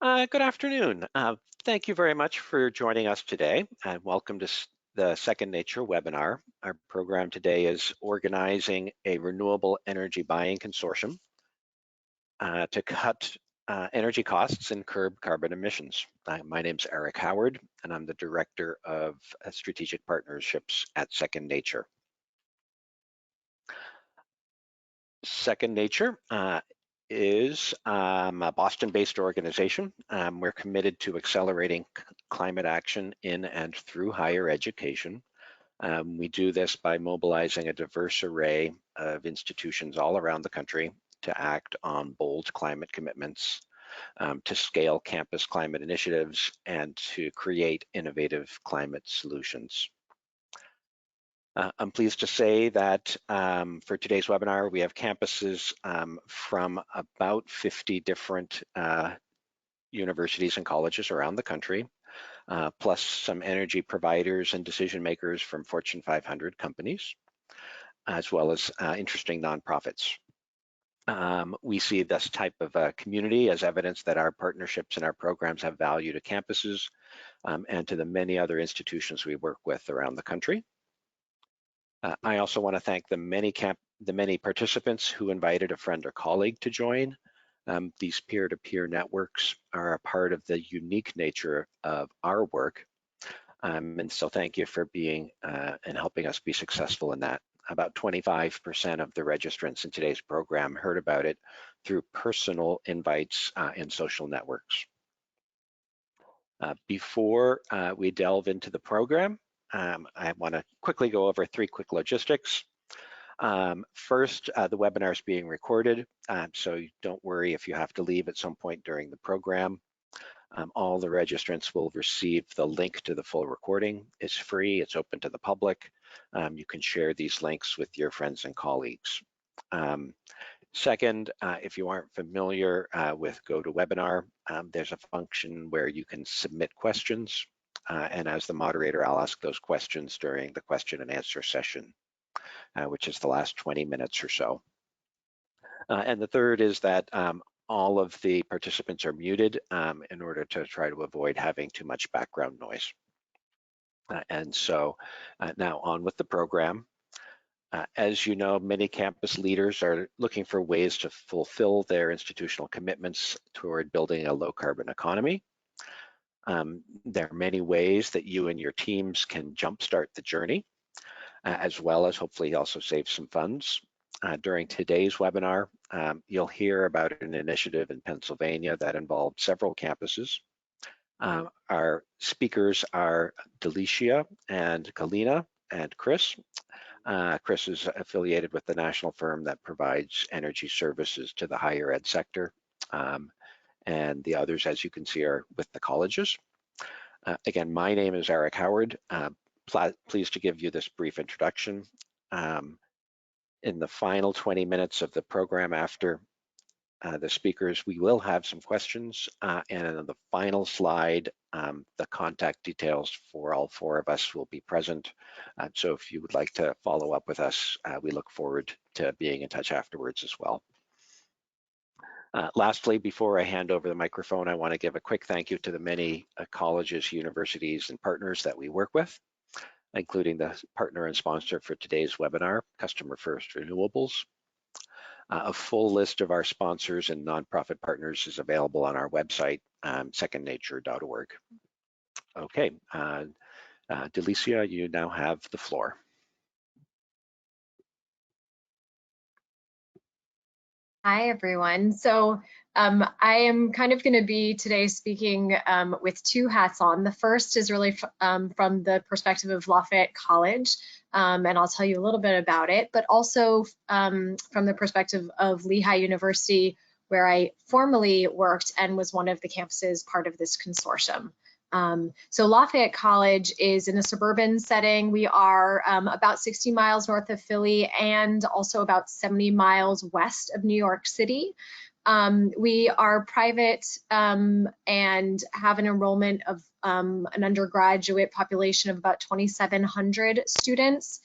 Good afternoon. Thank you very much for joining us today, and welcome to the Second Nature webinar. Our program today is organizing a renewable energy buying consortium to cut energy costs and curb carbon emissions. My name's Eric Howard, and I'm the Director of Strategic Partnerships at Second Nature. Second Nature is a Boston-based organization. We're committed to accelerating climate action in and through higher education. We do this by mobilizing a diverse array of institutions all around the country to act on bold climate commitments, to scale campus climate initiatives, and to create innovative climate solutions. I'm pleased to say that for today's webinar, we have campuses from about 50 different universities and colleges around the country, plus some energy providers and decision makers from Fortune 500 companies, as well as interesting nonprofits. We see this type of community as evidence that our partnerships and our programs have value to campuses and to the many other institutions we work with around the country. I also want to thank the many participants who invited a friend or colleague to join. These peer-to-peer networks are a part of the unique nature of our work. And so thank you for being and helping us be successful in that. About 25% of the registrants in today's program heard about it through personal invites in social networks. Before we delve into the program, I want to quickly go over 3 quick logistics. First, the webinar is being recorded, so don't worry if you have to leave at some point during the program. All the registrants will receive the link to the full recording. It's free, it's open to the public. You can share these links with your friends and colleagues. Second, if you aren't familiar with GoToWebinar, there's a function where you can submit questions. And as the moderator, I'll ask those questions during the question and answer session, which is the last 20 minutes or so. And the third is that all of the participants are muted in order to try to avoid having too much background noise. And so now on with the program. As you know, many campus leaders are looking for ways to fulfill their institutional commitments toward building a low carbon economy. There are many ways that you and your teams can jumpstart the journey, as well as hopefully also save some funds. During today's webinar, you'll hear about an initiative in Pennsylvania that involved several campuses. Our speakers are Delicia and Kalyna and Chris. Chris is affiliated with the national firm that provides energy services to the higher ed sector. And the others, as you can see, are with the colleges. Again, my name is Eric Howard. Pleased to give you this brief introduction. In the final 20 minutes of the program after the speakers, we will have some questions. And on the final slide, the contact details for all 4 of us will be present. So if you would like to follow up with us, we look forward to being in touch afterwards as well. Lastly, before I hand over the microphone, I want to give a quick thank you to the many colleges, universities, and partners that we work with, including the partner and sponsor for today's webinar, CustomerFirst Renewables. A full list of our sponsors and nonprofit partners is available on our website, secondnature.org. Okay, Delicia, you now have the floor. Hi, everyone. So I am kind of going to be today speaking with 2 hats on. The first is really from the perspective of Lafayette College, and I'll tell you a little bit about it, but also from the perspective of Lehigh University, where I formerly worked and was one of the campuses part of this consortium. So Lafayette College is in a suburban setting. We are about 60 miles north of Philly and also about 70 miles west of New York City. We are private and have an enrollment of an undergraduate population of about 2,700 students.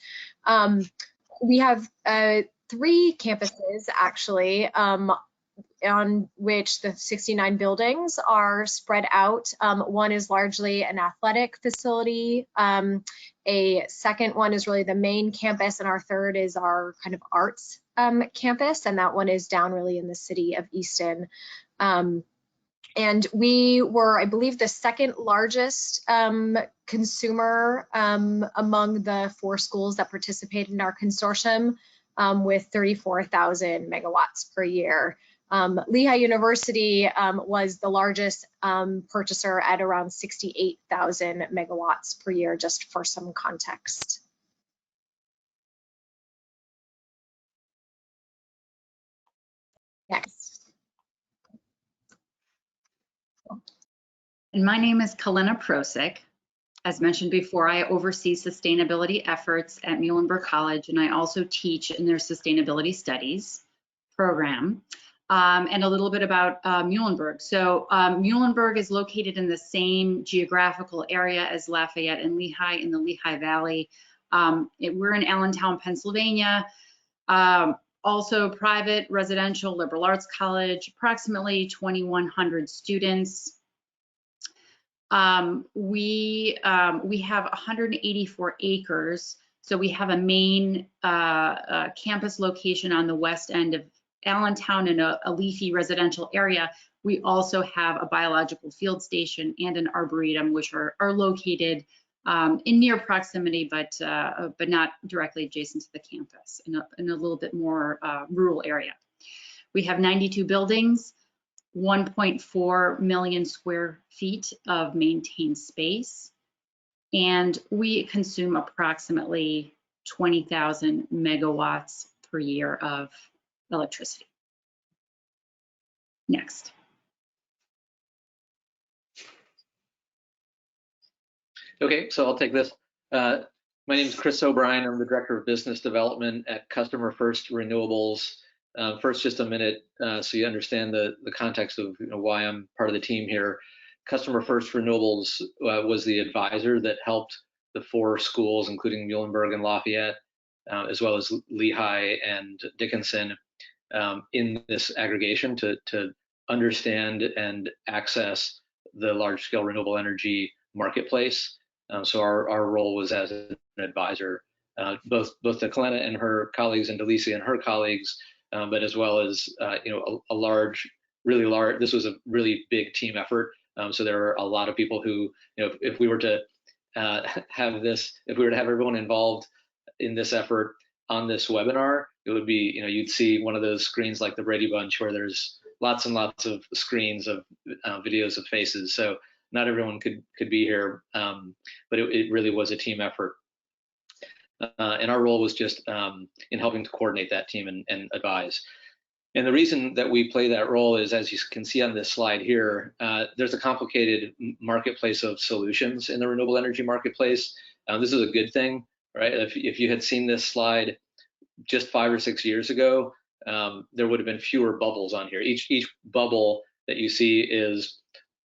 We have 3 campuses actually. on which the 69 buildings are spread out. One is largely an athletic facility. A second one is really the main campus, and our third is our kind of arts campus, and that one is down really in the city of Easton. And we were, I believe, the second largest consumer among the 4 schools that participated in our consortium, with 34,000 megawatts per year. Lehigh University was the largest purchaser at around 68,000 megawatts per year, just for some context. Next. And my name is Kalyna Procyk. As mentioned before, I oversee sustainability efforts at Muhlenberg College, and I also teach in their sustainability studies program. And a little bit about Muhlenberg. So Muhlenberg is located in the same geographical area as Lafayette and Lehigh in the Lehigh Valley. We're in Allentown, Pennsylvania. Also private, residential, liberal arts college, approximately 2,100 students. We have 184 acres. So we have a main campus location on the west end of Allentown in a leafy residential area. We also have a biological field station and an arboretum, which are located in near proximity, but not directly adjacent to the campus, in a little bit more rural area. We have 92 buildings, 1.4 million square feet of maintained space, and we consume approximately 20,000 megawatts per year of electricity. Next. Okay, so I'll take this. My name is Chris O'Brien. I'm the Director of Business Development at CustomerFirst Renewables. First, just a minute so you understand the context of why I'm part of the team here. CustomerFirst Renewables was the advisor that helped the 4 schools, including Muhlenberg and Lafayette, as well as Lehigh and Dickinson, in this aggregation to understand and access the large-scale renewable energy marketplace. So our role was as an advisor, both to Kalyna and her colleagues and Delicia and her colleagues, but as well as really large. This was a really big team effort. So there are a lot of people who, if we were to have everyone involved in this effort on this webinar, it would be, you'd see one of those screens like the Brady Bunch where there's lots and lots of screens of videos of faces. So not everyone could be here, but it really was a team effort. And our role was just in helping to coordinate that team and advise. And the reason that we play that role is, as you can see on this slide here, there's a complicated marketplace of solutions in the renewable energy marketplace. This is a good thing, right? If you had seen this slide just 5 or 6 years ago, there would have been fewer bubbles on here. Each bubble that you see is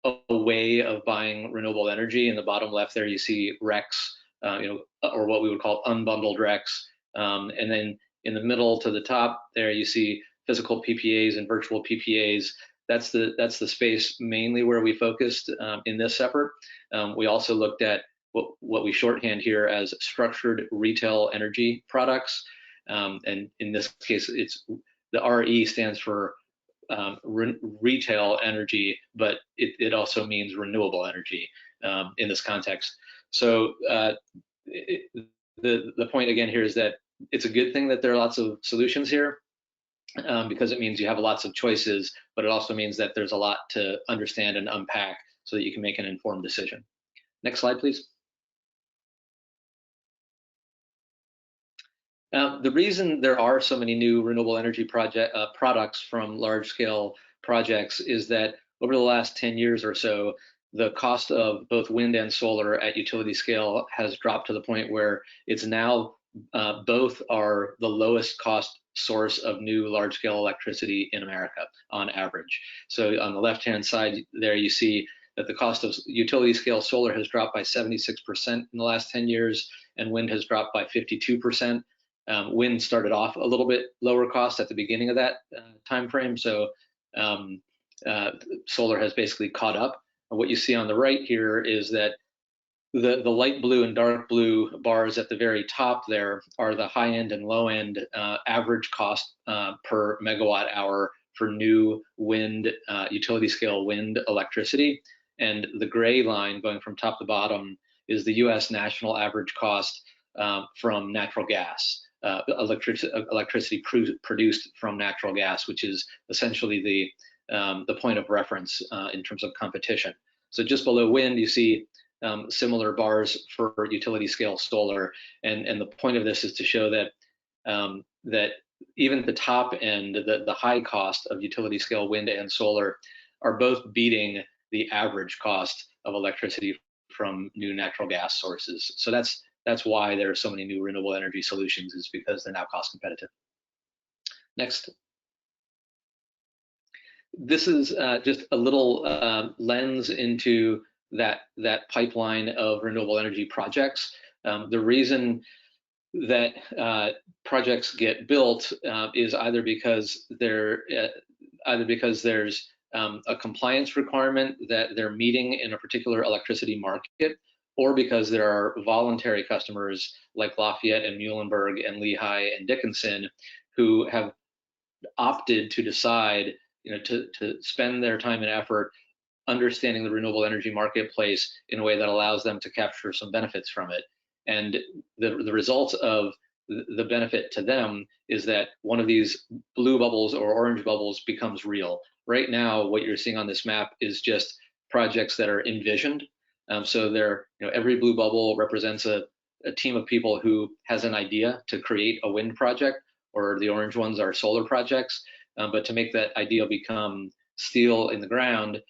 a way of buying renewable energy. In the bottom left there, you see RECs, or what we would call unbundled RECs. And then in the middle to the top there, you see physical PPAs and virtual PPAs. That's the space mainly where we focused in this effort. We also looked at what we shorthand here as structured retail energy products. And in this case, the RE stands for retail energy, but it also means renewable energy in this context. So the point again here is that it's a good thing that there are lots of solutions here, because it means you have lots of choices, but it also means that there's a lot to understand and unpack so that you can make an informed decision. Next slide, please. The reason there are so many new renewable energy products from large-scale projects is that over the last 10 years or so, the cost of both wind and solar at utility scale has dropped to the point where it's now both are the lowest cost source of new large-scale electricity in America on average. So on the left-hand side there, you see that the cost of utility scale solar has dropped by 76% in the last 10 years, and wind has dropped by 52%. Wind started off a little bit lower cost at the beginning of that time frame, so solar has basically caught up. And what you see on the right here is that the light blue and dark blue bars at the very top there are the high end and low end average cost per megawatt hour for new wind, utility scale wind electricity. And the gray line going from top to bottom is the US national average cost from natural gas, electricity produced from natural gas, which is essentially the point of reference in terms of competition. So just below wind, you see similar bars for utility scale solar, and the point of this is to show that that even at the top end, the high cost of utility scale wind and solar are both beating the average cost of electricity from new natural gas sources. So that's why there are so many new renewable energy solutions, is because they're now cost competitive. Next. This is just a little lens into that pipeline of renewable energy projects. The reason that projects get built is either because there's a compliance requirement that they're meeting in a particular electricity market, or because there are voluntary customers like Lafayette and Muhlenberg and Lehigh and Dickinson who have opted to decide, to spend their time and effort understanding the renewable energy marketplace in a way that allows them to capture some benefits from it. And the result of the benefit to them is that one of these blue bubbles or orange bubbles becomes real. Right now, what you're seeing on this map is just projects that are envisioned. So every blue bubble represents a team of people who has an idea to create a wind project, or the orange ones are solar projects. But to make that idea become steel in the ground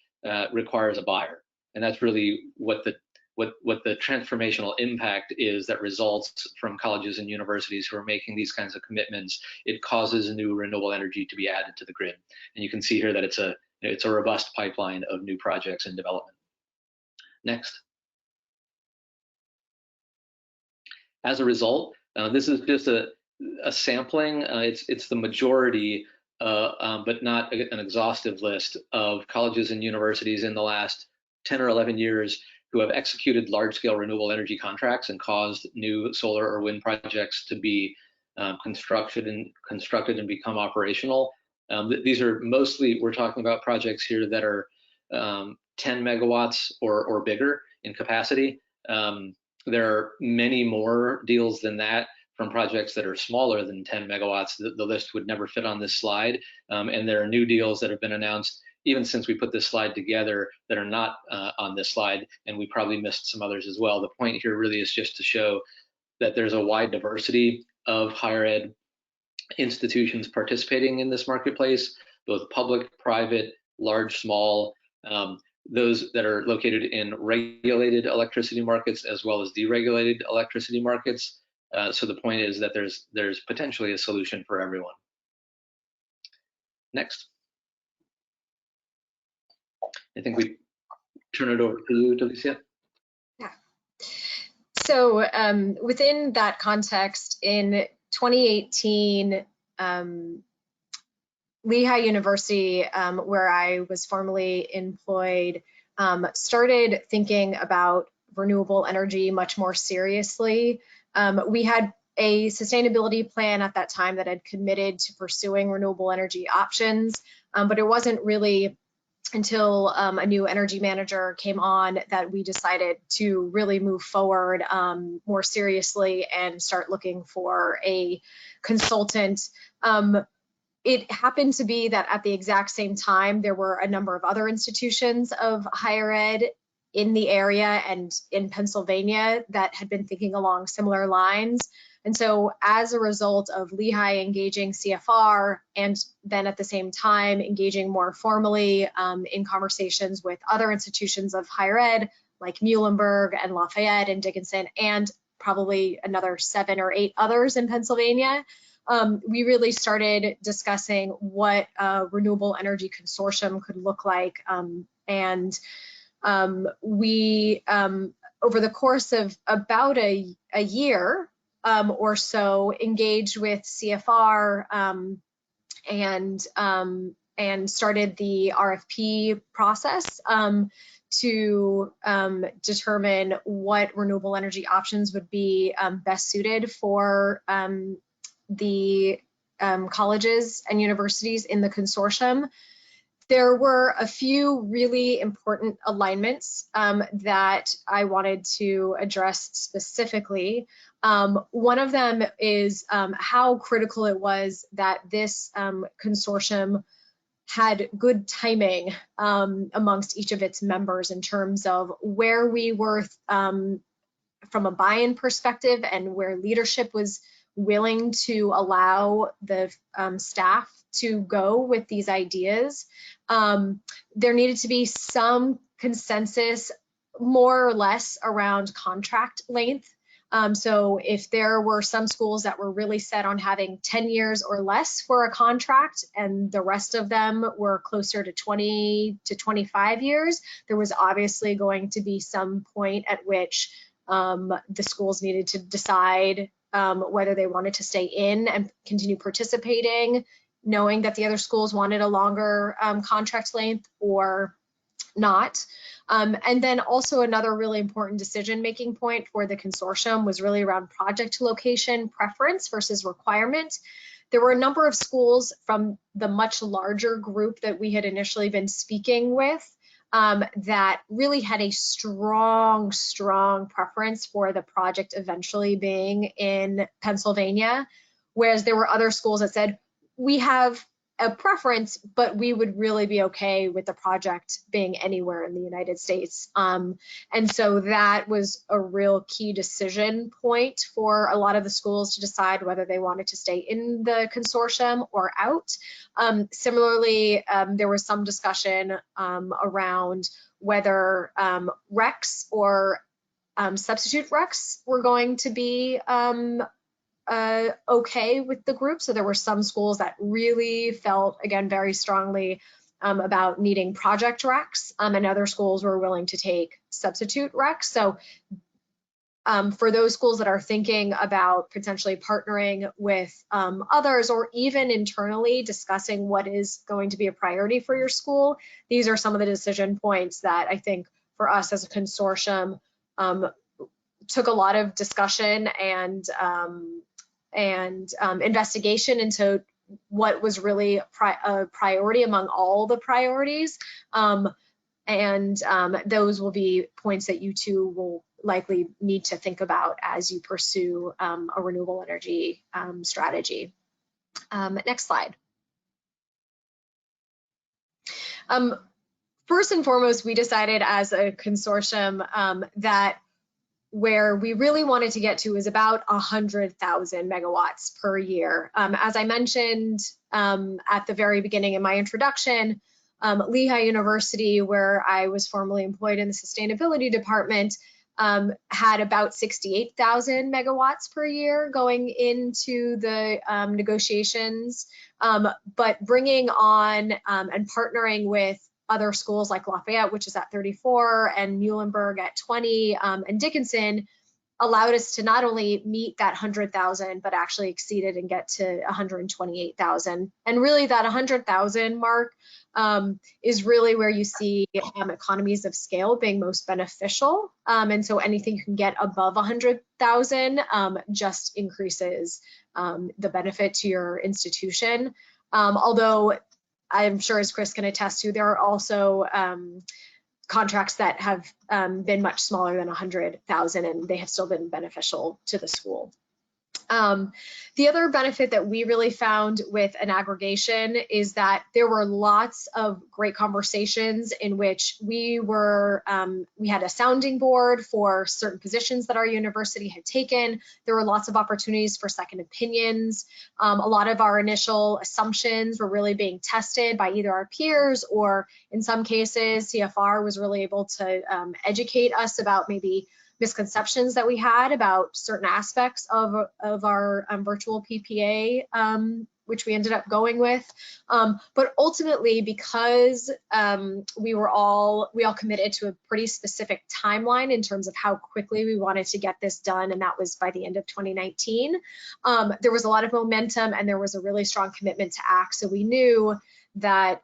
requires a buyer. And that's really what the transformational impact is that results from colleges and universities who are making these kinds of commitments. It causes new renewable energy to be added to the grid. And you can see here that it's a robust pipeline of new projects in development. Next. As a result, this is just a sampling. It's the majority, but not an exhaustive list of colleges and universities in the last 10 or 11 years who have executed large-scale renewable energy contracts and caused new solar or wind projects to be constructed and become operational. These are mostly, we're talking about projects here that are 10 megawatts or bigger in capacity. There are many more deals than that from projects that are smaller than 10 megawatts. The list would never fit on this slide. And there are new deals that have been announced even since we put this slide together that are not on this slide, and we probably missed some others as well. The point here really is just to show that there's a wide diversity of higher ed institutions participating in this marketplace, both public, private, large, small, those that are located in regulated electricity markets as well as deregulated electricity markets. So the point is that there's potentially a solution for everyone. Next. I think we turn it over to you, Delicia. Yeah. So within that context, in 2018, Lehigh University, where I was formerly employed, started thinking about renewable energy much more seriously. We had a sustainability plan at that time that had committed to pursuing renewable energy options, but it wasn't really until a new energy manager came on that we decided to really move forward more seriously and start looking for a consultant. It happened to be that at the exact same time, there were a number of other institutions of higher ed in the area and in Pennsylvania that had been thinking along similar lines. And so as a result of Lehigh engaging CFR and then at the same time engaging more formally in conversations with other institutions of higher ed like Muhlenberg and Lafayette and Dickinson and probably another 7 or 8 others in Pennsylvania, we really started discussing what a renewable energy consortium could look like. We, over the course of about a year or so, engaged with CFR and and started the RFP process to determine what renewable energy options would be best suited for the colleges and universities in the consortium. There were a few really important alignments that I wanted to address specifically. One of them is how critical it was that this consortium had good timing amongst each of its members in terms of where we were from a buy-in perspective and where leadership was willing to allow the staff to go with these ideas. There needed to be some consensus, more or less, around contract length. So if there were some schools that were really set on having 10 years or less for a contract and the rest of them were closer to 20 to 25 years, there was obviously going to be some point at which the schools needed to decide whether they wanted to stay in and continue participating, knowing that the other schools wanted a longer contract length or not. And then also another really important decision-making point for the consortium was really around project location preference versus requirement. There were a number of schools from the much larger group that we had initially been speaking with that really had a strong preference for the project eventually being in Pennsylvania, whereas there were other schools that said, we have a preference, but we would really be okay with the project being anywhere in the United States. And so that was a real key decision point for a lot of the schools to decide whether they wanted to stay in the consortium or out. Similarly, there was some discussion around whether RECs or substitute RECs were going to be okay with the group. So there were some schools that really felt, again, very strongly about needing project RECs, and other schools were willing to take substitute RECs. So for those schools that are thinking about potentially partnering with others, or even internally discussing what is going to be a priority for your school, these are some of the decision points that I think for us as a consortium took a lot of discussion and investigation into what was really a priority among all the priorities. Those will be points that you two will likely need to think about as you pursue a renewable energy strategy. Next slide. First and foremost, we decided as a consortium that where we really wanted to get to is about 100,000 megawatts per year. As I mentioned at the very beginning in my introduction, Lehigh University, where I was formerly employed in the sustainability department, had about 68,000 megawatts per year going into the negotiations, but bringing on and partnering with other schools like Lafayette, which is at 34, and Muhlenberg at 20, and Dickinson allowed us to not only meet that 100,000, but actually exceed it and get to 128,000. And really that 100,000 mark is really where you see economies of scale being most beneficial. And so anything you can get above 100,000 just increases the benefit to your institution. Although I'm sure, as Chris can attest to, there are also contracts that have been much smaller than 100,000, and they have still been beneficial to the school. The other benefit that we really found with an aggregation is that there were lots of great conversations in which we had a sounding board for certain positions that our university had taken. There were lots of opportunities for second opinions. A lot of our initial assumptions were really being tested by either our peers, or in some cases, CFR was really able to educate us about maybe misconceptions that we had about certain aspects of our virtual PPA, which we ended up going with. But ultimately, because we all committed to a pretty specific timeline in terms of how quickly we wanted to get this done, and that was by the end of 2019, there was a lot of momentum and there was a really strong commitment to act. So we knew that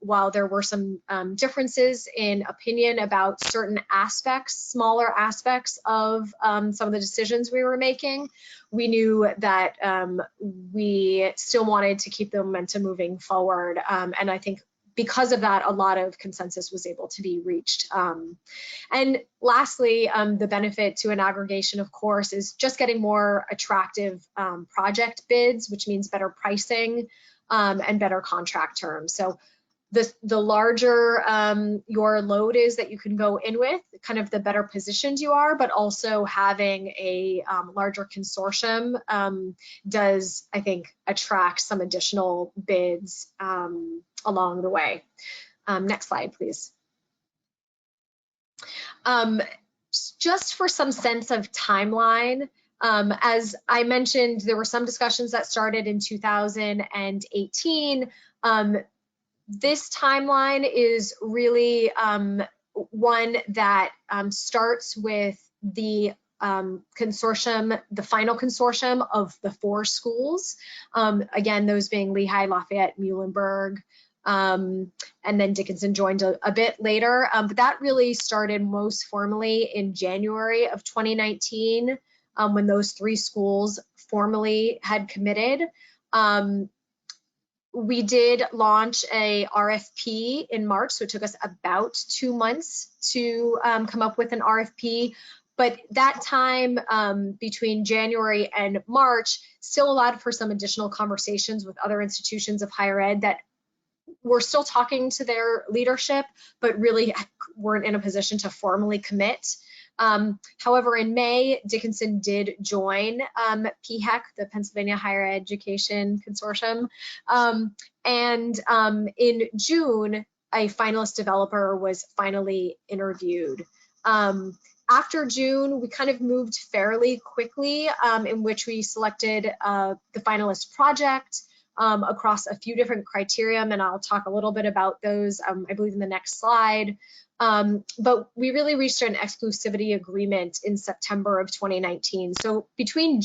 while there were some differences in opinion about certain aspects, smaller aspects of some of the decisions we were making, we knew that we still wanted to keep the momentum moving forward. And I think because of that, a lot of consensus was able to be reached. And lastly, the benefit to an aggregation, of course, is just getting more attractive project bids, which means better pricing and better contract terms. So the larger your load is that you can go in with, kind of the better positioned you are, but also having a larger consortium does, I think, attract some additional bids along the way. Next slide, please. Just for some sense of timeline, as I mentioned, there were some discussions that started in 2018. This timeline is really one that starts with the consortium, the final consortium of the 4 schools. Again, those being Lehigh, Lafayette, Muhlenberg, and then Dickinson joined a bit later. But that really started most formally in January of 2019, when those 3 schools formally had committed. We did launch a RFP in March, so it took us about 2 months to come up with an RFP. But that time between January and March still allowed for some additional conversations with other institutions of higher ed that were still talking to their leadership, but really weren't in a position to formally commit. However, in May, Dickinson did join PHEC, the Pennsylvania Higher Education Consortium, and in June, a finalist developer was finally interviewed. After June, we kind of moved fairly quickly, in which we selected the finalist project across a few different criteria, and I'll talk a little bit about those, I believe, in the next slide. But we really reached an exclusivity agreement in September of 2019. So between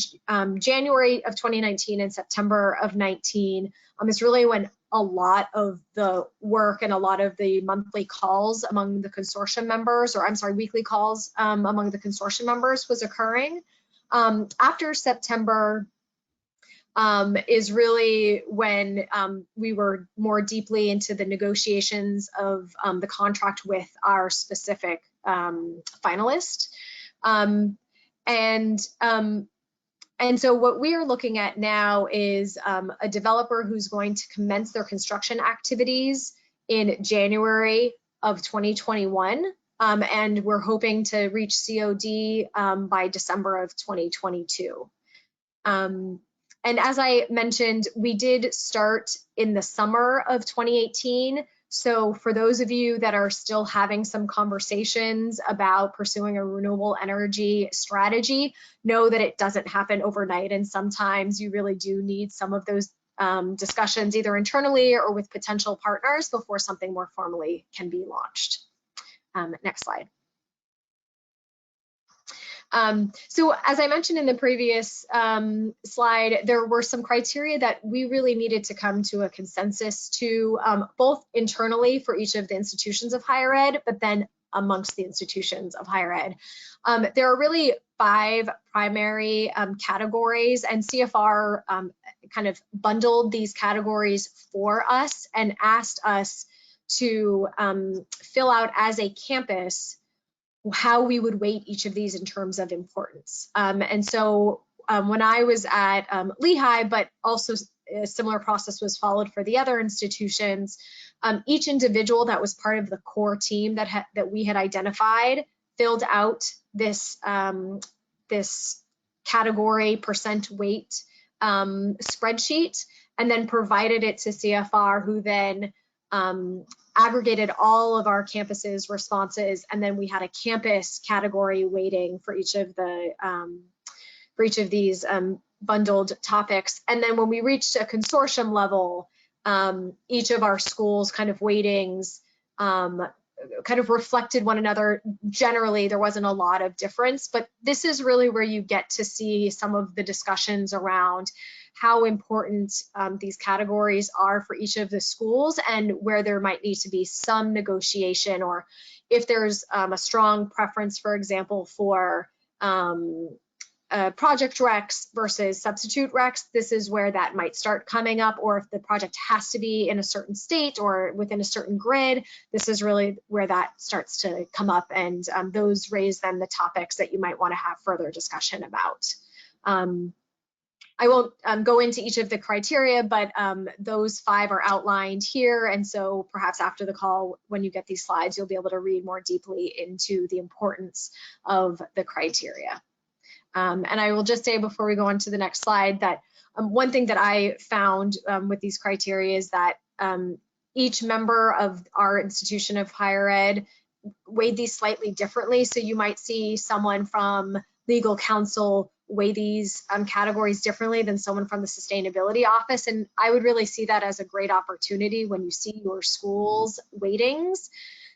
January of 2019 and September of 19 is really when a lot of the work and a lot of the monthly calls among the consortium members, or I'm sorry, weekly calls among the consortium members was occurring. After September is really when we were more deeply into the negotiations of the contract with our specific finalist. And so what we are looking at now is a developer who's going to commence their construction activities in January of 2021. And we're hoping to reach COD by December of 2022. And as I mentioned, we did start in the summer of 2018. So for those of you that are still having some conversations about pursuing a renewable energy strategy, know that it doesn't happen overnight. And sometimes you really do need some of those discussions either internally or with potential partners before something more formally can be launched. Next slide. So as I mentioned in the previous slide, there were some criteria that we really needed to come to a consensus to, both internally for each of the institutions of higher ed, but then amongst the institutions of higher ed. There are really 5 primary categories, and CFR kind of bundled these categories for us and asked us to fill out as a campus how we would weight each of these in terms of importance. And so when I was at Lehigh, but also a similar process was followed for the other institutions, each individual that was part of the core team that we had identified filled out this, this category percent weight spreadsheet and then provided it to CFR, who then aggregated all of our campus's responses, and then we had a campus category weighting for each of these bundled topics. And then when we reached a consortium level, each of our schools' kind of weightings kind of reflected one another. Generally, there wasn't a lot of difference, but this is really where you get to see some of the discussions around how important these categories are for each of the schools, and where there might need to be some negotiation, or if there's a strong preference, for example, for project recs versus substitute recs, this is where that might start coming up. Or if the project has to be in a certain state or within a certain grid, this is really where that starts to come up, and those raise then the topics that you might want to have further discussion about. I won't go into each of the criteria, but those 5 are outlined here, and so perhaps after the call, when you get these slides, you'll be able to read more deeply into the importance of the criteria. And I will just say before we go on to the next slide that one thing that I found with these criteria is that each member of our institution of higher ed weighed these slightly differently. So you might see someone from legal counsel weigh these categories differently than someone from the sustainability office. And I would really see that as a great opportunity when you see your school's weightings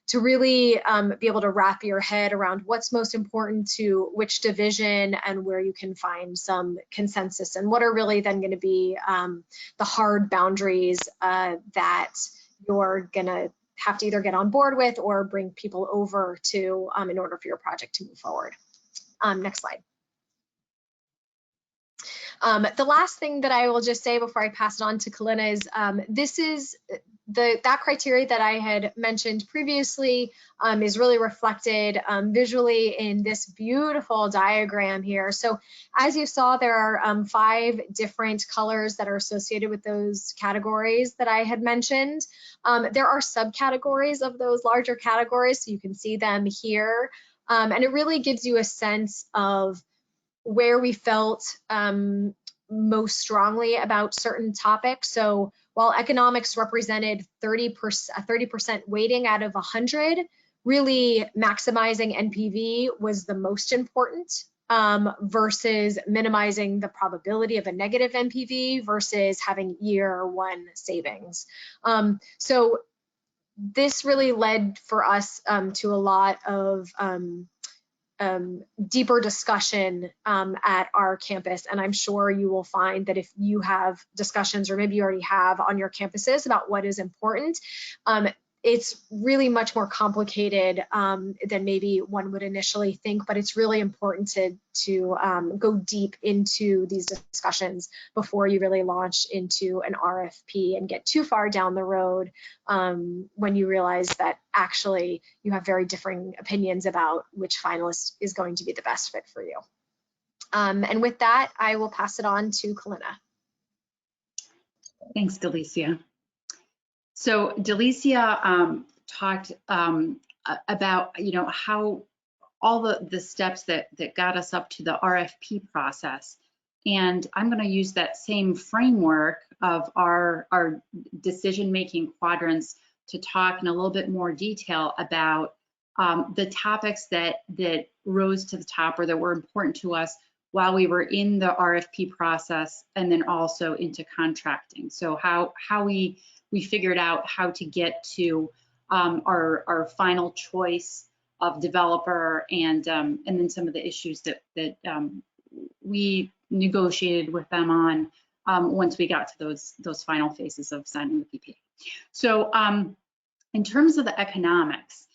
to really be able to wrap your head around what's most important to which division, and where you can find some consensus, and what are really then going to be the hard boundaries that you're going to have to either get on board with or bring people over to in order for your project to move forward. Next slide. The last thing that I will just say before I pass it on to Kalyna is this is that criteria that I had mentioned previously is really reflected visually in this beautiful diagram here. So as you saw, there are 5 different colors that are associated with those categories that I had mentioned. There are subcategories of those larger categories, so you can see them here. And it really gives you a sense of where we felt most strongly about certain topics. So while economics represented 30% weighting out of 100, really maximizing NPV was the most important versus minimizing the probability of a negative NPV versus having year 1 savings. So this really led for us to a lot of deeper discussion at our campus, and I'm sure you will find that if you have discussions, or maybe you already have on your campuses, about what is important, it's really much more complicated than maybe one would initially think, but it's really important to go deep into these discussions before you really launch into an RFP and get too far down the road when you realize that actually you have very differing opinions about which finalist is going to be the best fit for you. And with that, I will pass it on to Kalyna. Thanks, Delicia. So Delicia talked about, how all the steps that got us up to the RFP process. And I'm going to use that same framework of our decision-making quadrants to talk in a little bit more detail about the topics that rose to the top, or that were important to us while we were in the RFP process, and then also into contracting. So how we figured out how to get to our final choice of developer, and then some of the issues that we negotiated with them on once we got to those final phases of signing the PPA. So in terms of the economics,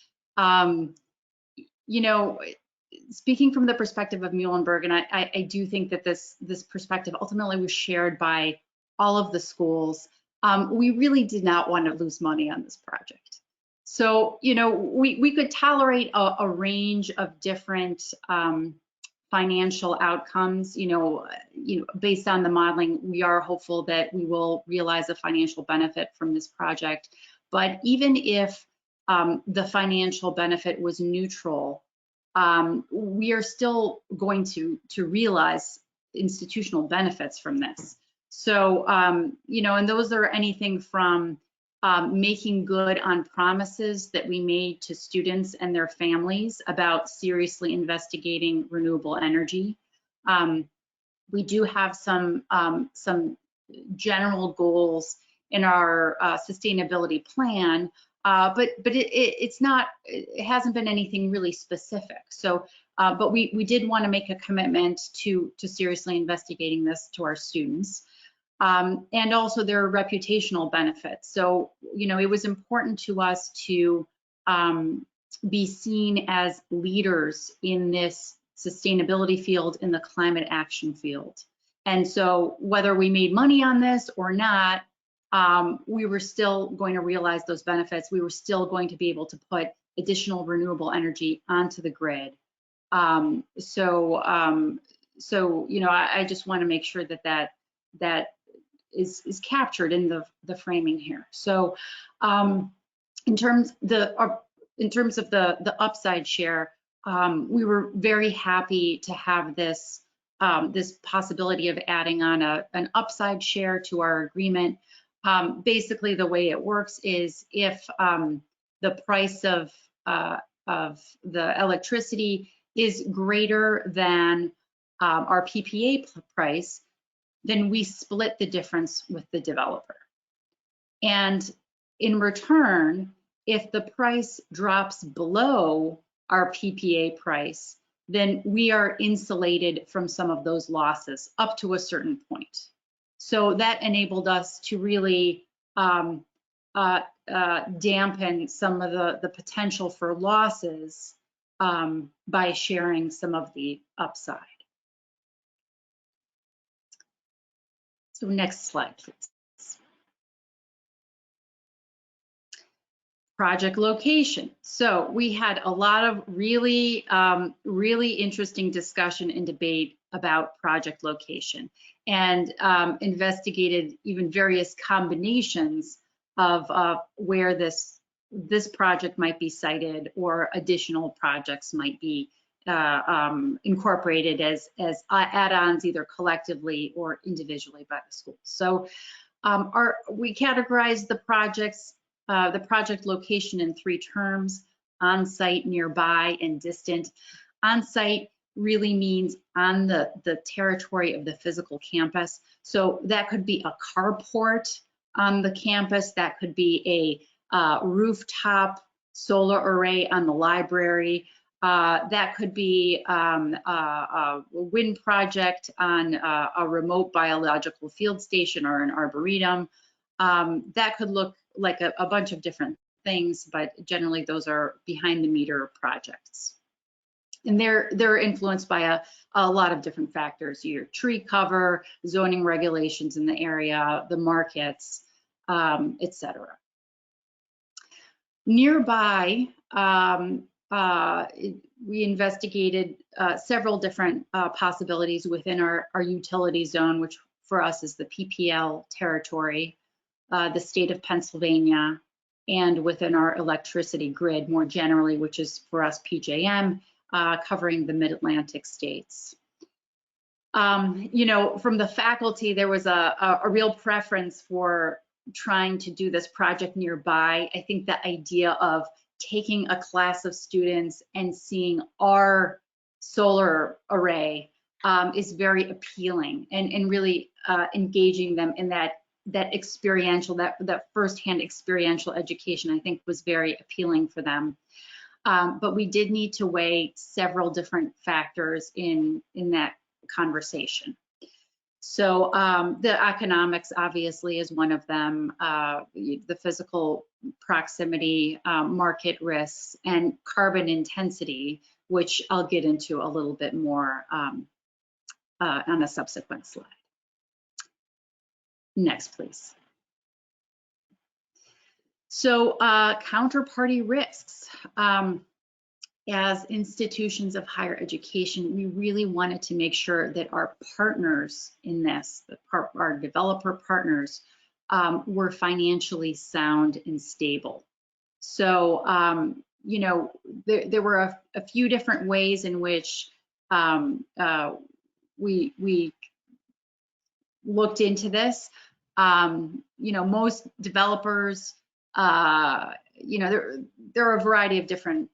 speaking from the perspective of Muhlenberg, and I do think that this perspective ultimately was shared by all of the schools, we really did not want to lose money on this project. So, we could tolerate a range of different financial outcomes. Based on the modeling, we are hopeful that we will realize a financial benefit from this project. But even if the financial benefit was neutral, we are still going to realize institutional benefits from this. So, and those are anything from making good on promises that we made to students and their families about seriously investigating renewable energy. We do have some general goals in our sustainability plan, but it hasn't been anything really specific. So, but we did want to make a commitment to seriously investigating this to our students. And also there are reputational benefits. So, you know, it was important to us to be seen as leaders in this sustainability field, in the climate action field. And so whether we made money on this or not, we were still going to realize those benefits. We were still going to be able to put additional renewable energy onto the grid. So you know, I just want to make sure that that is captured in the framing here. So in terms of the upside share, we were very happy to have this this possibility of adding on an upside share to our agreement. Basically, the way it works is if the price of the electricity is greater than our PPA price, then we split the difference with the developer. And in return, if the price drops below our PPA price, then we are insulated from some of those losses up to a certain point. So that enabled us to really dampen some of the potential for losses by sharing some of the upside. So next slide, please. Project location. So we had a lot of really, really interesting discussion and debate about project location, and investigated even various combinations of where this project might be sited, or additional projects might be incorporated as add-ons, either collectively or individually by the schools. So we categorized the project location in 3 terms: on-site, nearby, and distant. On-site really means on the territory of the physical campus. So that could be a carport on the campus, that could be a rooftop solar array on the library, that could be a wind project on a remote biological field station or an arboretum. That could look like a bunch of different things, but generally those are behind the meter projects. And they're influenced by a lot of different factors: your tree cover, zoning regulations in the area, the markets, etc. Nearby, we investigated several different possibilities within our utility zone, which for us is the PPL territory, the state of Pennsylvania, and within our electricity grid more generally, which is for us PJM, covering the mid-Atlantic states. You know, from the faculty, there was a real preference for trying to do this project nearby. I think the idea of taking a class of students and seeing our solar array is very appealing, and really engaging them in that experiential, that firsthand experiential education, I think was very appealing for them. But we did need to weigh several different factors in that conversation. So the economics obviously is one of them, the physical proximity, market risks, and carbon intensity, which I'll get into a little bit more on a subsequent slide. Next, please. So counterparty risks. As institutions of higher education, we really wanted to make sure that our partners in this, our developer partners, were financially sound and stable. So, you know, there were a few different ways in which we looked into this. You know, most developers, you know, there are a variety of different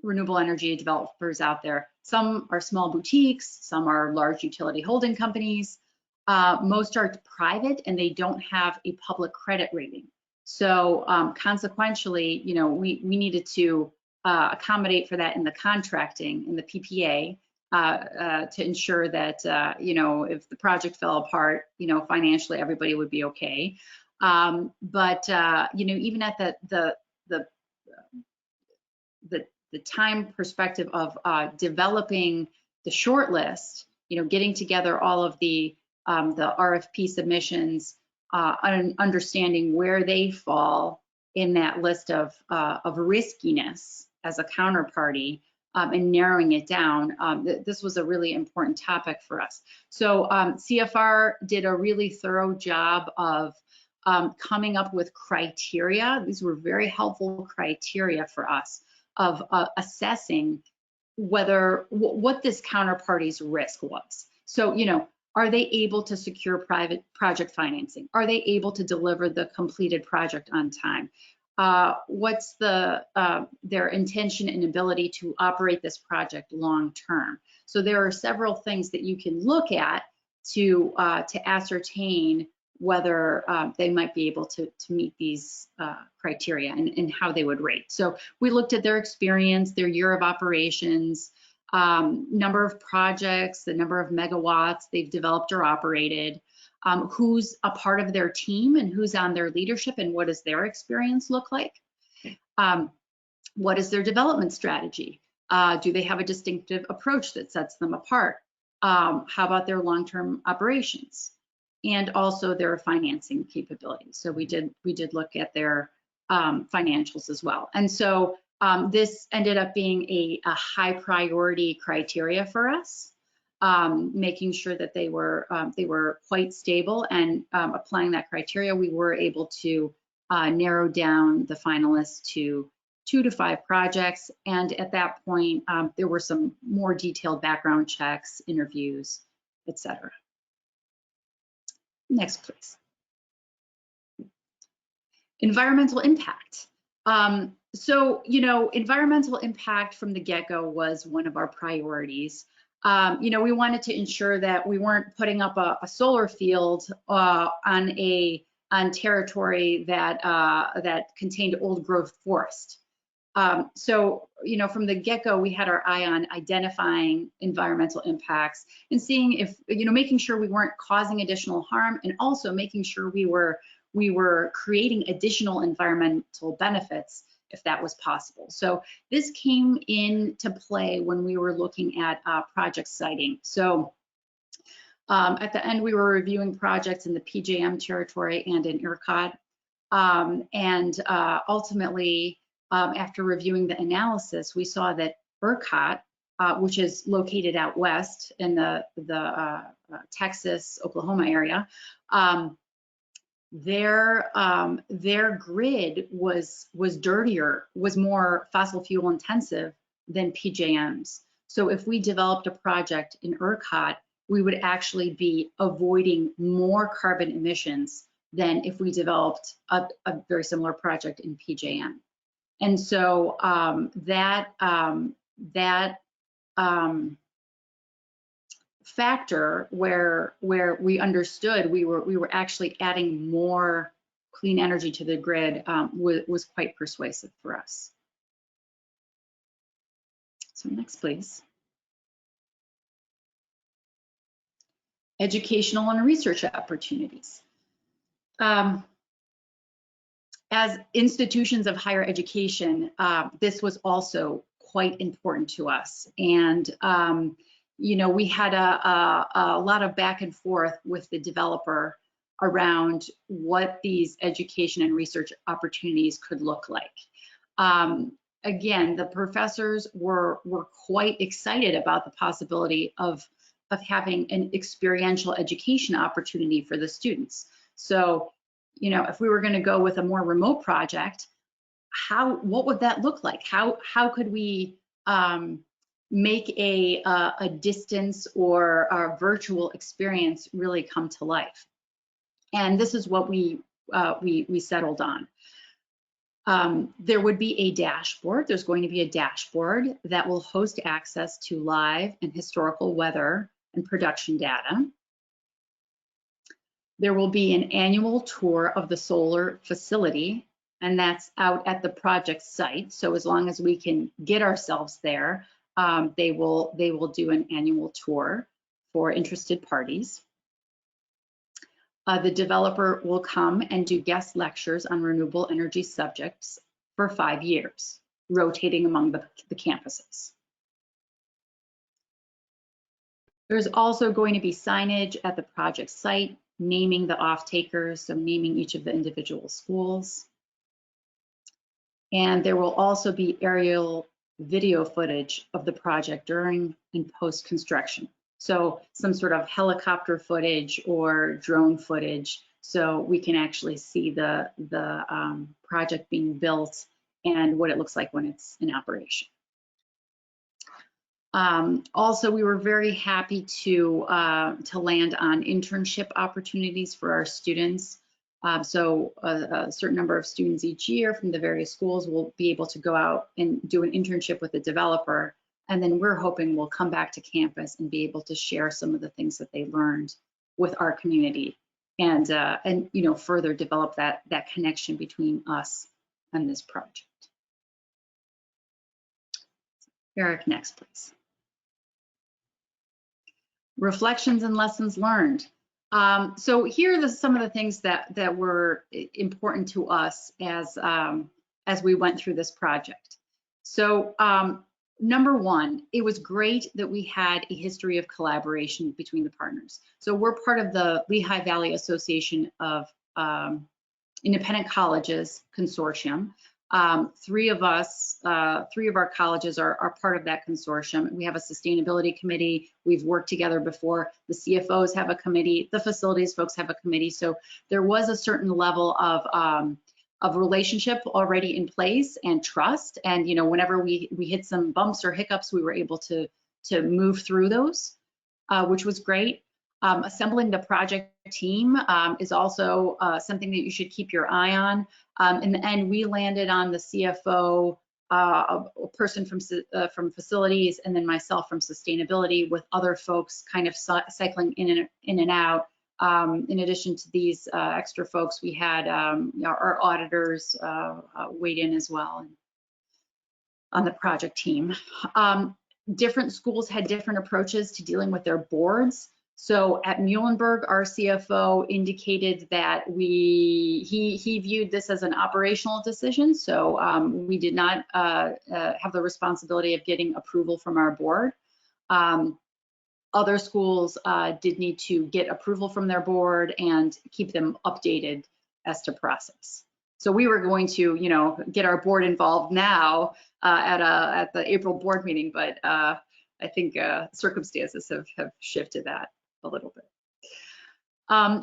renewable energy developers out there. Some are small boutiques, some are large utility holding companies. Most are private and they don't have a public credit rating. So consequentially, you know, we needed to accommodate for that in the contracting, in the PPA, to ensure that, you know, if the project fell apart, you know, financially everybody would be okay. But you know, even at the time perspective of developing the short list, you know, getting together all of the RFP submissions, and understanding where they fall in that list of riskiness as a counterparty, and narrowing it down. This was a really important topic for us. So CFR did a really thorough job of coming up with criteria. These were very helpful criteria for us of assessing what this counterparty's risk was. So, you know, are they able to secure private project financing? Are they able to deliver the completed project on time? What's their intention and ability to operate this project long term? So there are several things that you can look at to ascertain whether they might be able to meet these criteria and how they would rate. So we looked at their experience, their year of operations, number of projects, the number of megawatts they've developed or operated, who's a part of their team and who's on their leadership and what does their experience look like. What is their development strategy? Do they have a distinctive approach that sets them apart? How about their long-term operations? And also their financing capabilities. So we did look at their financials as well. And so this ended up being a high priority criteria for us, making sure that they were quite stable, and applying that criteria, we were able to narrow down the finalists to 2 to 5 projects. And at that point, there were some more detailed background checks, interviews, etc. Next, please. Environmental impact. So, you know, environmental impact from the get-go was one of our priorities. You know, we wanted to ensure that we weren't putting up a solar field on territory that contained old growth forest. So, you know, from the get-go, we had our eye on identifying environmental impacts and seeing if, you know, making sure we weren't causing additional harm, and also making sure we were creating additional environmental benefits if that was possible. So this came into play when we were looking at project siting. So at the end, we were reviewing projects in the PJM territory and in ERCOT. And ultimately, after reviewing the analysis, we saw that ERCOT, which is located out west in the Texas, Oklahoma area, their grid was dirtier, was more fossil fuel intensive than PJM's. So if we developed a project in ERCOT, we would actually be avoiding more carbon emissions than if we developed a very similar project in PJM. And so that factor where we understood we were actually adding more clean energy to the grid was quite persuasive for us. So next, please. Educational and research opportunities. As institutions of higher education, this was also quite important to us. And you know, we had a lot of back and forth with the developer around what these education and research opportunities could look like. Again, the professors were quite excited about the possibility of having an experiential education opportunity for the students. So, you know, if we were going to go with a more remote project, what would that look like? How could we make a distance or a virtual experience really come to life? And this is what we settled on. There would be a dashboard. There's going to be a dashboard that will host access to live and historical weather and production data. There will be an annual tour of the solar facility, and that's out at the project site. So as long as we can get ourselves there, They will do an annual tour for interested parties. The developer will come and do guest lectures on renewable energy subjects for 5 years, rotating among the campuses. There's also going to be signage at the project site, naming the off-takers, so naming each of the individual schools. And there will also be aerial video footage of the project during and post-construction. So some sort of helicopter footage or drone footage, so we can actually see the project being built and what it looks like when it's in operation. Also, we were very happy to land on internship opportunities for our students. So a certain number of students each year from the various schools will be able to go out and do an internship with a developer. And then we're hoping we'll come back to campus and be able to share some of the things that they learned with our community and you know, further develop that connection between us and this project. Eric, next, please. Reflections and lessons learned. So here are some of the things that were important to us as we went through this project. So number one, it was great that we had a history of collaboration between the partners. So we're part of the Lehigh Valley Association of Independent Colleges Consortium. Three of our colleges are part of that consortium. We have a sustainability committee. We've worked together before. The CFOs have a committee. The facilities folks have a committee. So there was a certain level of relationship already in place and trust. And you know, whenever we hit some bumps or hiccups, we were able to move through those, which was great. Assembling the project team is also something that you should keep your eye on. In the end, we landed on the CFO, a person from facilities, and then myself from sustainability, with other folks kind of cycling in and out. In addition to these extra folks, we had our auditors weighed in as well on the project team. Different schools had different approaches to dealing with their boards. So at Muhlenberg, our CFO indicated that he viewed this as an operational decision. So we did not have the responsibility of getting approval from our board. Other schools did need to get approval from their board and keep them updated as to process. So we were going to, you know, get our board involved now at the April board meeting, but I think circumstances have shifted that a little bit.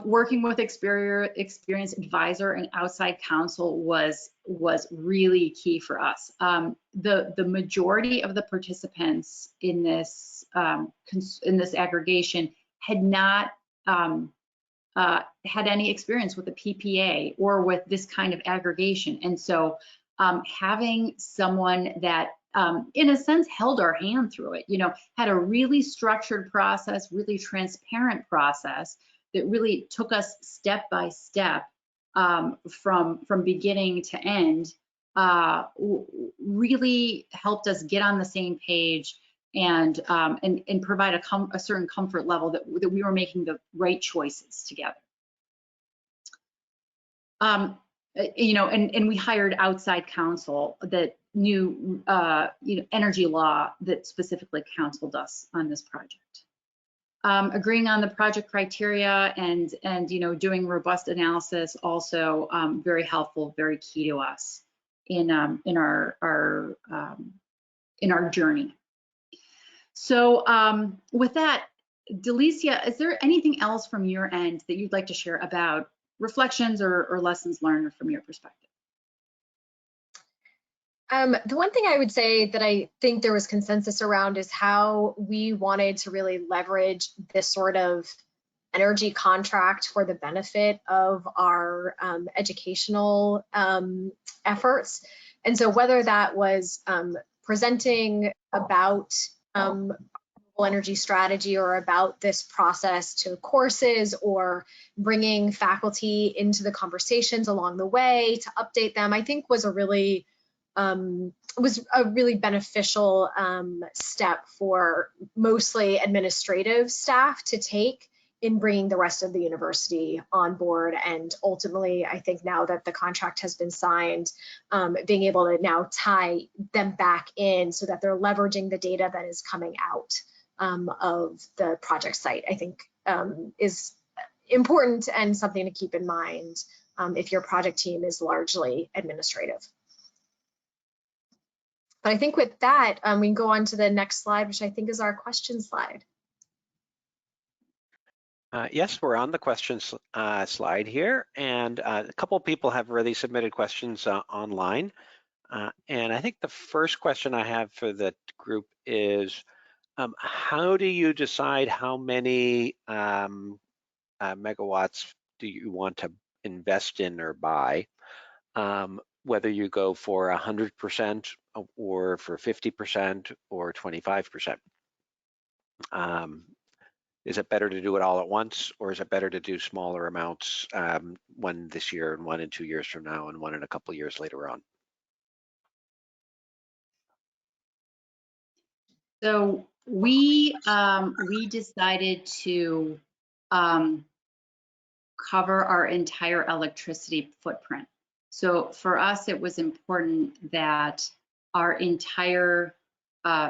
Working with experienced advisor and outside counsel was really key for us. The majority of the participants in this aggregation had not had any experience with the PPA or with this kind of aggregation, and so having someone that in a sense held our hand through it, you know, had a really structured process, really transparent process that really took us step by step from beginning to end, really helped us get on the same page and provide a certain comfort level that we were making the right choices together. You know, and we hired outside counsel that knew, you know, energy law that specifically counseled us on this project. Agreeing on the project criteria and you know, doing robust analysis also very helpful, very key to us in our journey. So with that, Delicia, is there anything else from your end that you'd like to share about reflections or lessons learned from your perspective? The one thing I would say that I think there was consensus around is how we wanted to really leverage this sort of energy contract for the benefit of our educational efforts. And so whether that was presenting about energy strategy or about this process to courses, or bringing faculty into the conversations along the way to update them, I think was a really was a really beneficial step for mostly administrative staff to take in bringing the rest of the university on board. And ultimately, I think now that the contract has been signed, being able to now tie them back in so that they're leveraging the data that is coming out of the project site, I think is important and something to keep in mind if your project team is largely administrative. But I think with that, we can go on to the next slide, which I think is our question slide. Yes, we're on the questions slide here, and a couple of people have already submitted questions online. And I think the first question I have for the group is, how do you decide how many megawatts do you want to invest in or buy? Whether you go for 100% or for 50% or 25%. Is it better to do it all at once, or is it better to do smaller amounts, one this year and one in 2 years from now and one in a couple of years later on? So we decided to cover our entire electricity footprint. So for us, it was important that our entire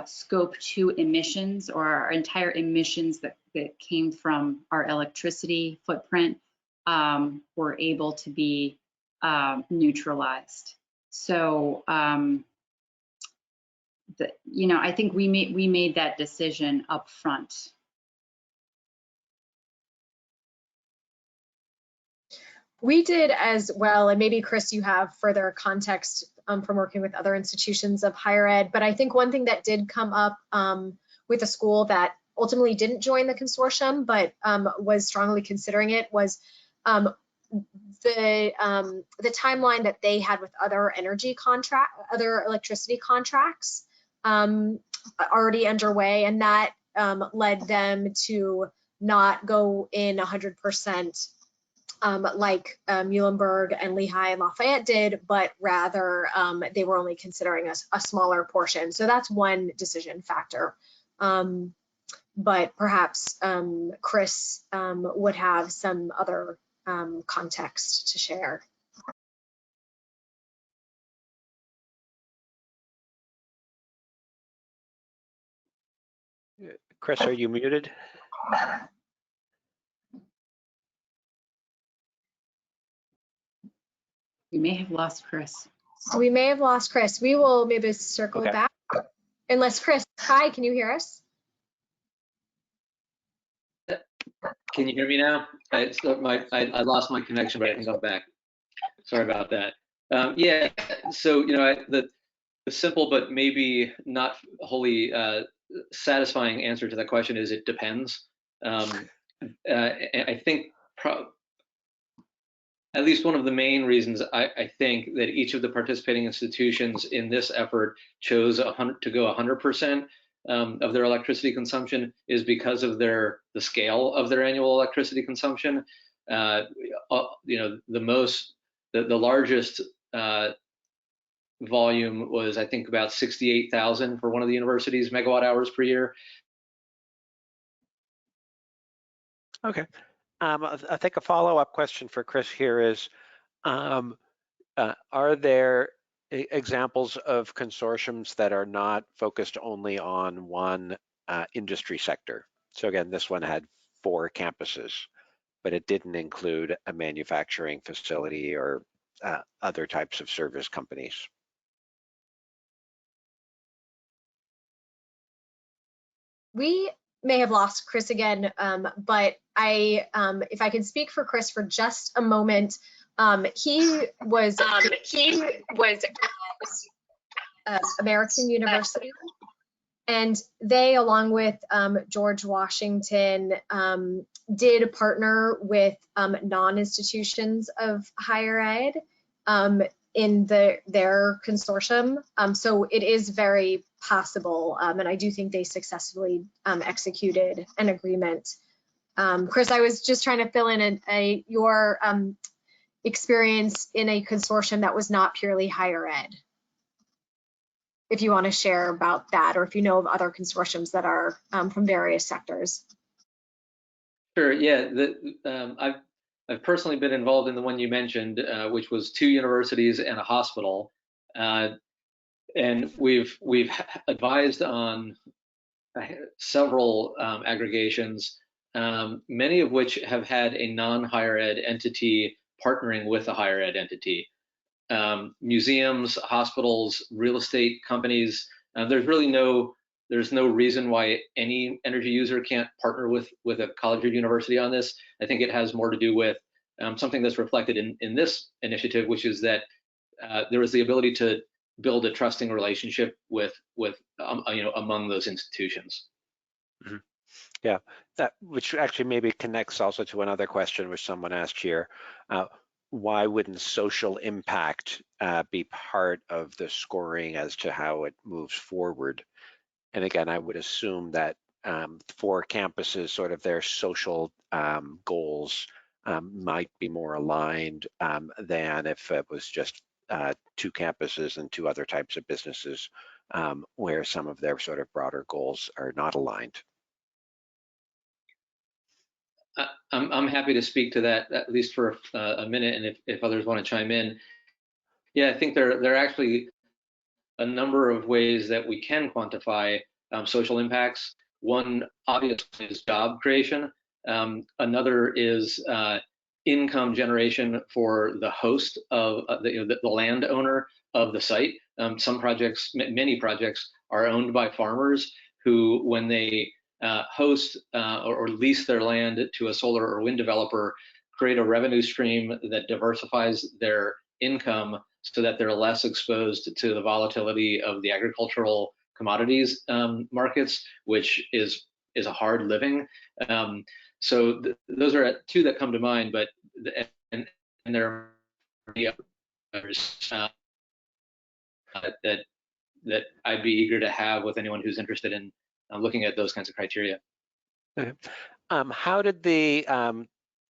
scope 2 emissions, or our entire emissions that came from our electricity footprint, were able to be neutralized. So I think we made that decision up front. We did as well, and maybe Chris, you have further context from working with other institutions of higher ed, but I think one thing that did come up with a school that ultimately didn't join the consortium, but was strongly considering it, was the timeline that they had with other other electricity contracts already underway, and that led them to not go in 100%. Like Muhlenberg and Lehigh and Lafayette did, but rather they were only considering a smaller portion. So that's one decision factor. But perhaps Chris would have some other context to share. Chris, are you muted? We may have lost Chris. We may have lost Chris. We will maybe circle back. Unless Chris, hi, can you hear us? Can you hear me now? I lost my connection, but I think I'm back. Sorry about that. Yeah, so the simple but maybe not wholly satisfying answer to that question is it depends. I think at least one of the main reasons I think that each of the participating institutions in this effort chose to go 100% of their electricity consumption is because of the scale of their annual electricity consumption. The largest volume was, I think, about 68,000 for one of the universities megawatt hours per year. Okay. I think a follow-up question for Chris here is, are there examples of consortiums that are not focused only on one industry sector? So again, this one had 4 campuses, but it didn't include a manufacturing facility or other types of service companies. We may have lost Chris again, but if I can speak for Chris for just a moment, he was at American University, and they, along with George Washington, did partner with non-institutions of higher ed in their consortium. So it is very possible, and I do think they successfully executed an agreement. Chris, I was just trying to fill in your experience in a consortium that was not purely higher ed. if you want to share about that, or if you know of other consortiums that are from various sectors. Sure. Yeah. I've personally been involved in the one you mentioned, which was 2 universities and a hospital, and we've advised on several aggregations, many of which have had a non-higher ed entity partnering with a higher ed entity. Museums, hospitals, real estate companies. There's no reason why any energy user can't partner with a college or university on this. I think it has more to do with something that's reflected in this initiative, which is that there is the ability to build a trusting relationship with among those institutions. Mm-hmm. Yeah, that which actually maybe connects also to another question which someone asked here. Why wouldn't social impact be part of the scoring as to how it moves forward? And again, I would assume that for campuses, sort of their social goals might be more aligned than if it was just 2 campuses and 2 other types of businesses where some of their sort of broader goals are not aligned. I'm happy to speak to that, at least for a minute, and if others want to chime in. Yeah, I think there are actually a number of ways that we can quantify social impacts. One, obviously, is job creation. Another is income generation for the host of the landowner of the site. Some projects, many projects, are owned by farmers who, when they host or lease their land to a solar or wind developer, create a revenue stream that diversifies their income so that they're less exposed to the volatility of the agricultural commodities markets, which is a hard living. So those are 2 that come to mind, but and there are many others that I'd be eager to have with anyone who's interested in looking at those kinds of criteria. Okay. How did the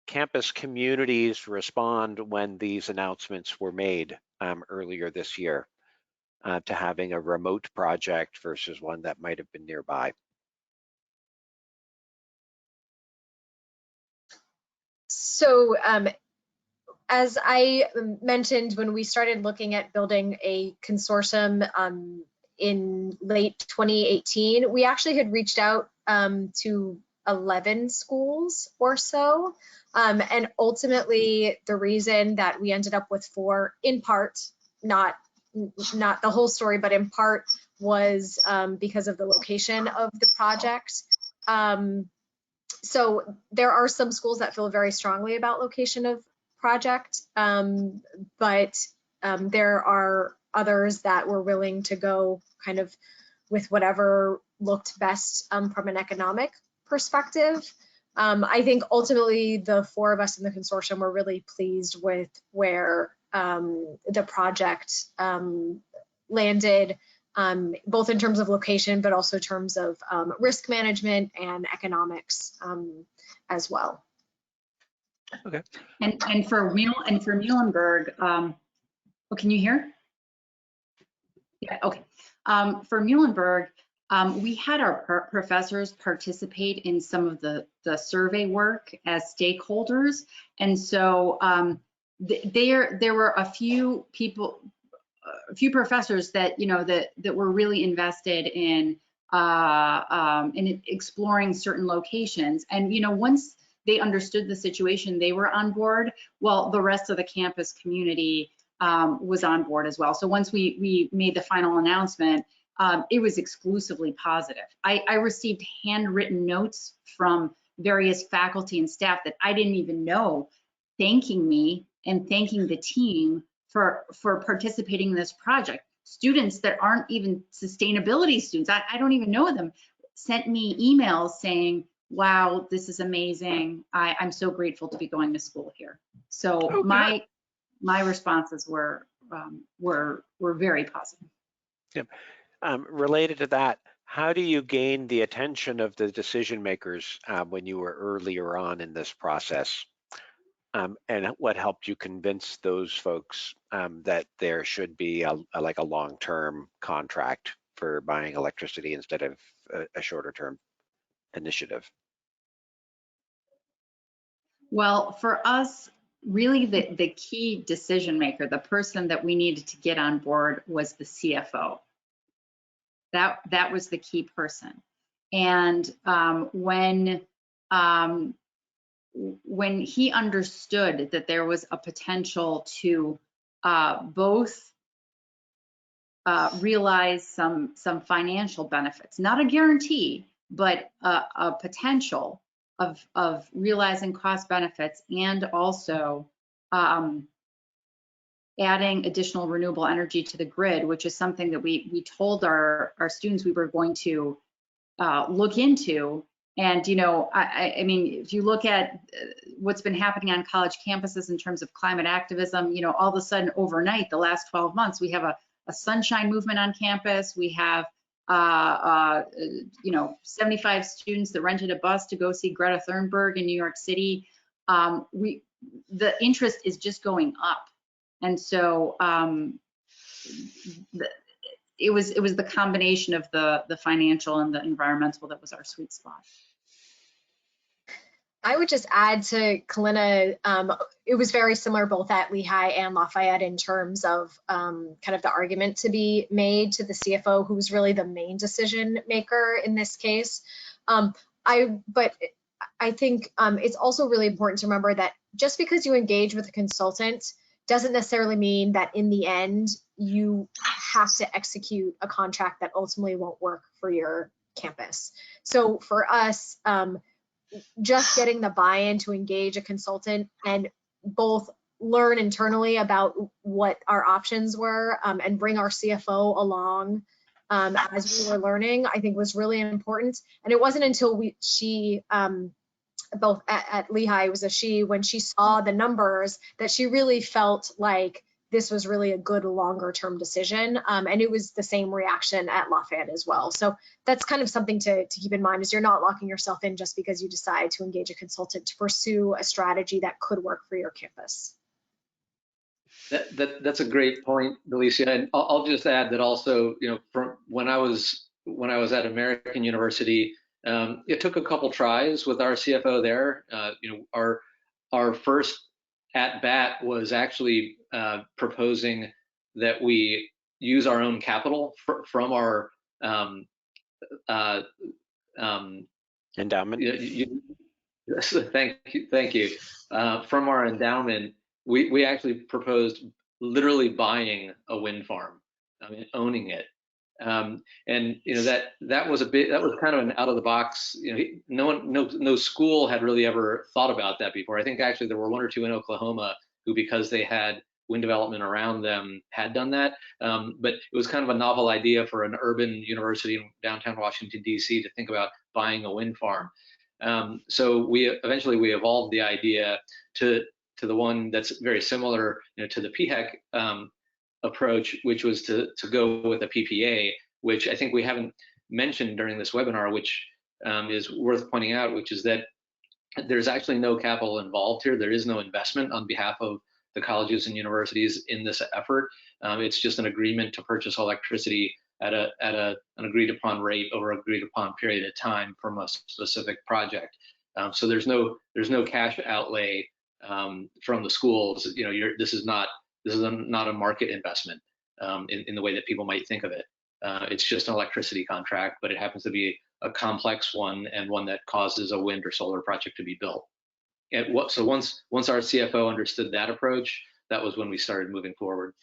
campus communities respond when these announcements were made earlier this year to having a remote project versus one that might have been nearby? So as I mentioned, when we started looking at building a consortium in late 2018, we actually had reached out to 11 schools or so. And ultimately, the reason that we ended up with 4, in part, not the whole story, but in part, was because of the location of the project. So there are some schools that feel very strongly about location of project, but there are others that were willing to go kind of with whatever looked best from an economic perspective. I think ultimately the 4 of us in the consortium were really pleased with where the project landed, both in terms of location, but also in terms of risk management and economics as well. Okay. And for Muhlenberg, oh, can you hear? Yeah, okay. For Muhlenberg, we had our professors participate in some of the survey work as stakeholders, and so there were a few people, a few professors that that were really invested in exploring certain locations, and once they understood the situation, they were on board. Well, the rest of the campus community was on board as well. So once we made the final announcement, it was exclusively positive. I received handwritten notes from various faculty and staff that I didn't even know, thanking me and thanking the team for participating in this project. Students that aren't even sustainability students, I don't even know them, sent me emails saying, wow, this is amazing. I'm so grateful to be going to school here. So my responses were very positive. Yep. Related to that, how do you gain the attention of the decision makers when you were earlier on in this process? And what helped you convince those folks that there should be like a long-term contract for buying electricity instead of a shorter-term initiative? Well, for us, really the key decision maker, the person that we needed to get on board was the CFO. That was the key person. And when he understood that there was a potential to both realize some financial benefits, not a guarantee, but a potential of realizing cost benefits, and also adding additional renewable energy to the grid, which is something that we told our students we were going to look into. And, you know, I mean, if you look at what's been happening on college campuses in terms of climate activism, you know, all of a sudden overnight, the last 12 months, we have a sunshine movement on campus. We have, you know, 75 students that rented a bus to go see Greta Thunberg in New York City. The interest is just going up. And so it was the combination of the financial and the environmental that was our sweet spot. I would just add to Kalyna, it was very similar both at Lehigh and Lafayette in terms of kind of the argument to be made to the CFO, who was really the main decision maker in this case. But I think it's also really important to remember that just because you engage with a consultant doesn't necessarily mean that in the end you have to execute a contract that ultimately won't work for your campus. So for us, just getting the buy-in to engage a consultant and both learn internally about what our options were and bring our CFO along as we were learning, I think was really important. And it wasn't until she both at Lehigh, it was a she, when she saw the numbers, that she really felt like this was really a good longer term decision. And it was the same reaction at Lafayette as well. So that's kind of something to keep in mind, is you're not locking yourself in just because you decide to engage a consultant to pursue a strategy that could work for your campus. That's a great point, Delicia. And I'll just add that also, you know, from when I was at American University, it took a couple tries with our CFO there. You know, our first at bat was actually proposing that we use our own capital from our endowment. Thank you. From our endowment, we actually proposed literally buying a wind farm, I mean, owning it. And you know, that was kind of an out of the box, you know, no school had really ever thought about that before. I think actually there were one or two in Oklahoma who, because they had wind development around them, had done that. But it was kind of a novel idea for an urban university in downtown Washington, D.C. to think about buying a wind farm. So we evolved the idea to the one that's very similar, you know, to the PHEC approach, which was to go with a PPA, which I think we haven't mentioned during this webinar, which is worth pointing out, which is that there's actually no capital involved here. There is no investment on behalf of the colleges and universities in this effort. It's just an agreement to purchase electricity at an agreed upon rate over an agreed upon period of time from a specific project. So there's no cash outlay from the schools. You know, this is not a market investment in the way that people might think of it. It's just an electricity contract, but it happens to be a complex one, and one that causes a wind or solar project to be built. And so once our CFO understood that approach, that was when we started moving forward.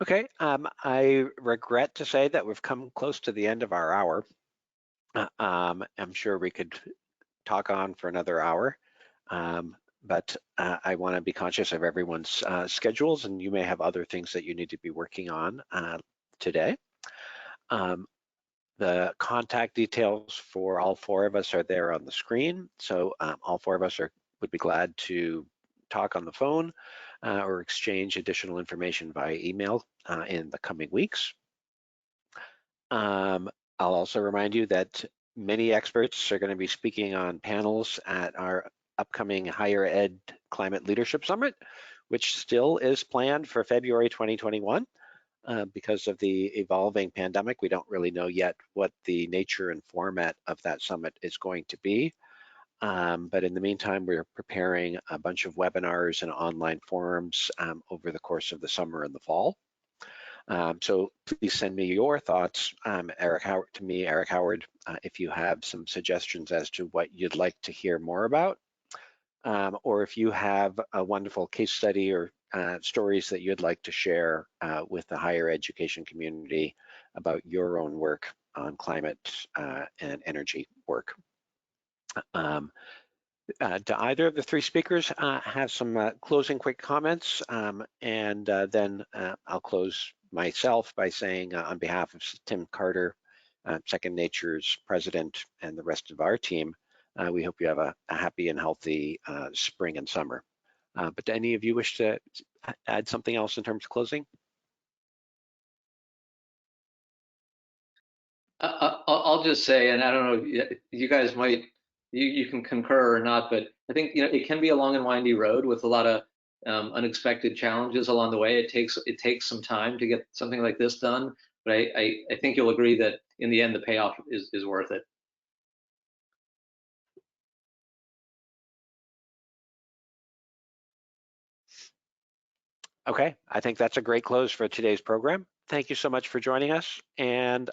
Okay, I regret to say that we've come close to the end of our hour. I'm sure we could talk on for another hour, but I want to be conscious of everyone's schedules, and you may have other things that you need to be working on today. The contact details for all four of us are there on the screen, so all four of us would be glad to talk on the phone or exchange additional information via email in the coming weeks. I'll also remind you that Many experts are going to be speaking on panels at our upcoming Higher Ed Climate Leadership Summit, which still is planned for February 2021. Because of the evolving pandemic, we don't really know yet what the nature and format of that summit is going to be. But in the meantime, we're preparing a bunch of webinars and online forums over the course of the summer and the fall. So please send me your thoughts, Eric Howard, if you have some suggestions as to what you'd like to hear more about, or if you have a wonderful case study or stories that you'd like to share with the higher education community about your own work on climate and energy work. Do either of the three speakers have some closing quick comments? And then I'll close myself by saying on behalf of Tim Carter, Second Nature's president, and the rest of our team, we hope you have a happy and healthy spring and summer. But do any of you wish to add something else in terms of closing? I'll just say, and I don't know, you guys might, you can concur or not, but I think it can be a long and windy road with a lot of unexpected challenges along the way. It takes some time to get something like this done, but I think you'll agree that in the end the payoff is worth it. Okay, I think that's a great close for today's program. Thank you so much for joining us, and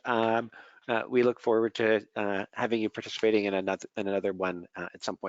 we look forward to having you participating in another one at some point.